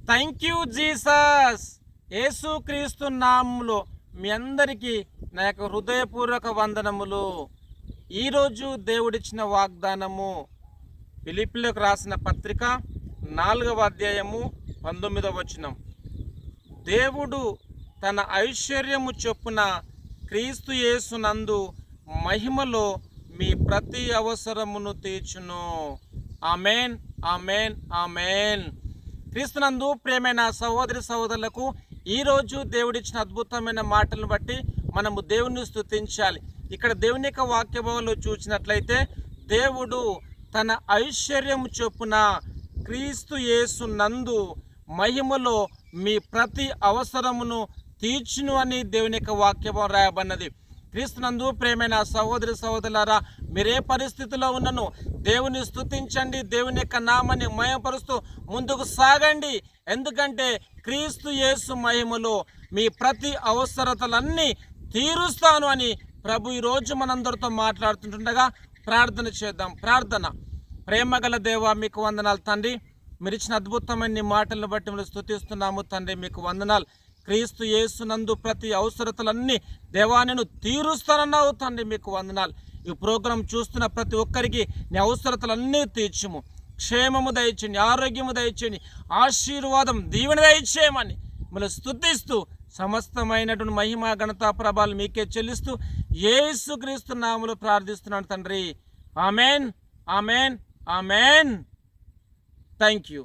Thank you Jesus. యేసుక్రీస్తు నామములో మీ అందరికీ నా యొక్క హృదయపూర్వక వందనములు. ఈరోజు దేవుడిచ్చిన వాగ్దానము ఫిలిప్పీలకు రాసిన పత్రిక 4వ అధ్యాయము 19వ వచనం. దేవుడు తన ఐశ్వర్యము చొప్పున క్రీస్తు యేసునందు మహిమలో మీ ప్రతి అవసరమును తీర్చును. ఆమేన్, ఆమేన్, ఆమేన్. క్రీస్తునందు ప్రియమైన సహోదరి సహోదరులకు ఈరోజు దేవుడిచ్చిన అద్భుతమైన మాటలను బట్టి మనము దేవుని స్తుతించాలి. ఇక్కడ దేవుని యొక్క వాక్య భాగంలో చూసినట్లయితే దేవుడు తన ఐశ్వర్యము చొప్పున క్రీస్తు యేసు నందు మహిమలో మీ ప్రతి అవసరమును తీర్చును అని దేవుని యొక్క వాక్య భాగం రాయబడినది. క్రీస్తునందు ప్రేమైన సహోదరి సహోదరులారా, మీరే పరిస్థితిలో ఉన్నను దేవుని స్తుతించండి, దేవుని యొక్క నామాన్ని మహిమపరుస్తూ ముందుకు సాగండి. ఎందుకంటే క్రీస్తు యేసు మహిమలో మీ ప్రతి అవసరతలన్నీ తీరుస్తాను అని ప్రభు ఈరోజు మనందరితో మాట్లాడుతుండగా ప్రార్థన చేద్దాం. ప్రార్థన. ప్రేమగల దేవా, మీకు వందనాలు తండ్రి. మీరు ఇచ్చిన అద్భుతమైన మాటలను బట్టి మేము స్తుతిస్తున్నాము తండ్రి, మీకు వందనాలు. క్రీస్తు యేసునందు ప్రతి అవసరతలన్నీ దేవా నేను తీరుస్తానన్నావు తండ్రి, మీకు వందనాలు. ఈ ప్రోగ్రాం చూస్తున్న ప్రతి ఒక్కరికి నీ అవసరతలన్నీ తీర్చుము, క్షేమము దయచేయండి, ఆరోగ్యము దయచేయండి, ఆశీర్వాదం దీవెన దయచేయమని మిమ్మల్ని స్తుతిస్తూ సమస్తమైనటువంటి మహిమ ఘనత ప్రభావాలు మీకే చెల్లిస్తూ యేసుక్రీస్తు నామములో ప్రార్థిస్తున్నాను తండ్రి. Amen, amen, amen. Thank you.